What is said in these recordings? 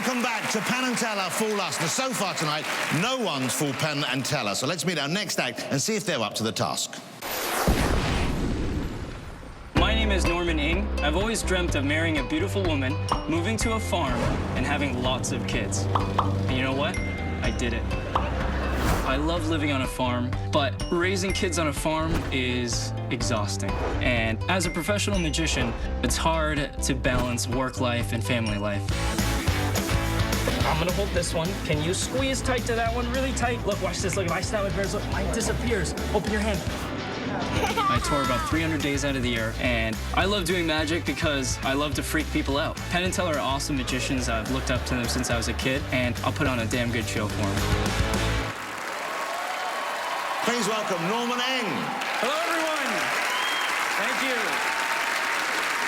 Welcome back to Penn and Teller Fool Us. Now, so far tonight, no one's fooled Penn and Teller. So let's meet our next act and see if they're up to the task. My name is Norman Ng. I've always dreamt of marrying a beautiful woman, moving to a farm, and having lots of kids. And you know what? I did it. I love living on a farm, but raising kids on a farm is exhausting. And as a professional magician, it's hard to balance work life and family life. I'm gonna hold this one. Can you squeeze tight to that one, really tight? Look, watch this. Look, if I snap my bears, look, mine disappears. Open your hand. I tour about 300 days out of the year, and I love doing magic because I love to freak people out. Penn and Teller are awesome magicians. I've looked up to them since I was a kid, and I'll put on a damn good show for them. Please welcome Norman Ng. Hello, everyone. Thank you.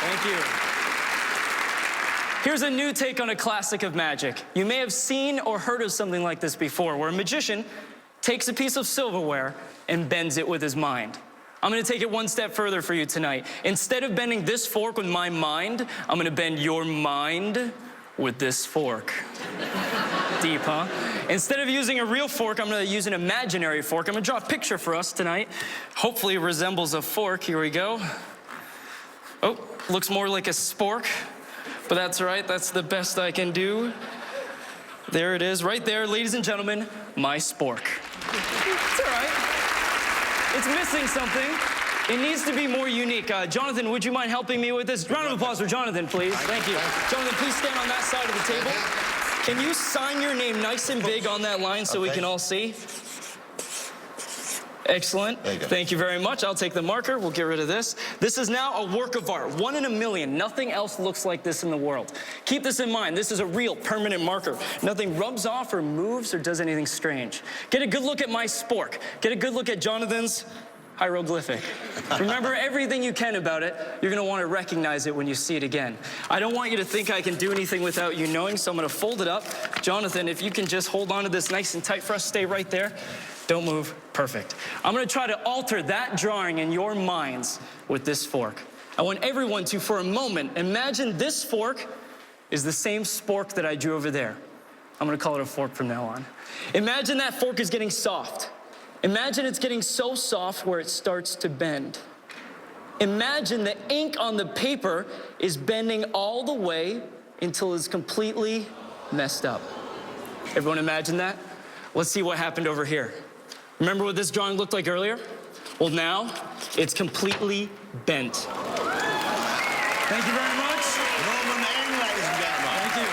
Thank you. Here's a new take on a classic of magic. You may have seen or heard of something like this before, where a magician takes a piece of silverware and bends it with his mind. I'm gonna take it one step further for you tonight. Instead of bending this fork with my mind, I'm gonna bend your mind with this fork. Deep, huh? Instead of using a real fork, I'm gonna use an imaginary fork. I'm gonna draw a picture for us tonight. Hopefully it resembles a fork. Here we go. Oh, looks more like a spork, but that's right, that's the best I can do. There it is, right there, ladies and gentlemen, my spork. It's all right. It's missing something. It needs to be more unique. Jonathan, would you mind helping me with this? Round of applause for Jonathan, please. Thank you. Jonathan, please stand on that side of the table. Can you sign your name nice and big on that line so we can all see? Excellent. Thank you very much. I'll take the marker. We'll get rid of this. This is now a work of art, 1 in a million. Nothing else looks like this in the world. Keep this in mind. This is a real permanent marker. Nothing rubs off or moves or does anything strange. Get a good look at my spork. Get a good look at Jonathan's hieroglyphic. Remember everything you can about it. You're gonna want to recognize it when you see it again. I don't want you to think I can do anything without you knowing, so I'm gonna fold it up. Jonathan, if you can just hold on to this nice and tight for us, stay right there. Don't move. Perfect. I'm gonna try to alter that drawing in your minds with this fork. I want everyone to, for a moment, imagine this fork is the same spork that I drew over there. I'm gonna call it a fork from now on. Imagine that fork is getting soft. Imagine it's getting so soft where it starts to bend. Imagine the ink on the paper is bending all the way until it's completely messed up. Everyone imagine that? Let's see what happened over here. Remember what this drawing looked like earlier? Well, now it's completely bent. Thank you very much. Norman Ng, ladies and gentlemen. Thank you.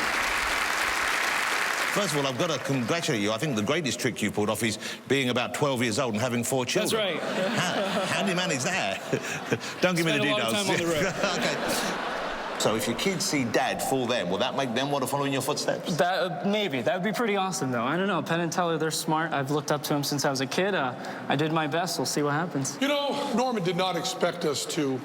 First of all, I've got to congratulate you. I think the greatest trick you pulled off is being about 12 years old and having 4 children. That's right. How do you manage that? Don't give me the details. Spent a lot of time on the road. Okay. So if your kids see Dad fool them, will that make them want to follow in your footsteps? Maybe. That would be pretty awesome, though. I don't know. Penn and Teller, they're smart. I've looked up to them since I was a kid. I did my best. We'll see what happens. You know, Norman did not expect us to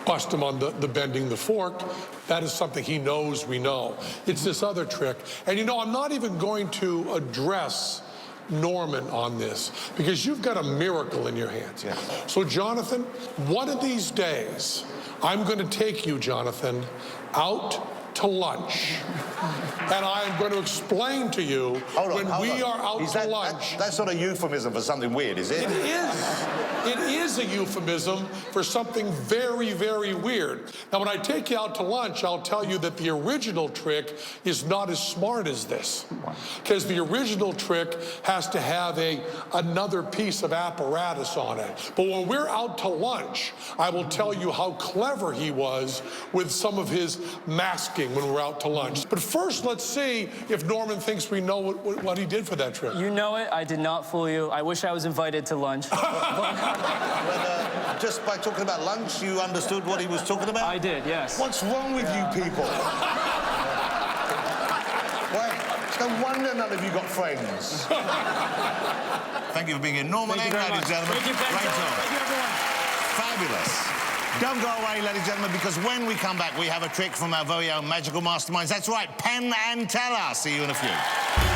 bust him on the bending the fork. That is something he knows we know. It's this other trick. And, you know, I'm not even going to address Norman on this because you've got a miracle in your hands. Yeah. So, Jonathan, one of these days, I'm going to take you, Jonathan, out to lunch. And I am going to explain to you when we are out to lunch. That's not a euphemism for something weird, is it? It is. It is a euphemism for something very, very weird. Now, when I take you out to lunch, I'll tell you that the original trick is not as smart as this. Because the original trick has to have another piece of apparatus on it. But when we're out to lunch, I will tell you how clever he was with some of his masking when we're out to lunch. But first, let's see if Norman thinks we know what he did for that trip. You know it. I did not fool you. I wish I was invited to lunch. Just by talking about lunch, you understood what he was talking about? I did, yes. What's wrong with you people? Well, it's no wonder none of you got friends. Thank you for being here. Norman Ng, ladies and gentlemen. Thank you, Penn. Great job. Thank you, everyone. Fabulous. Don't go away, ladies and gentlemen, because when we come back, we have a trick from our very own magical masterminds. That's right, Penn and Teller. See you in a few.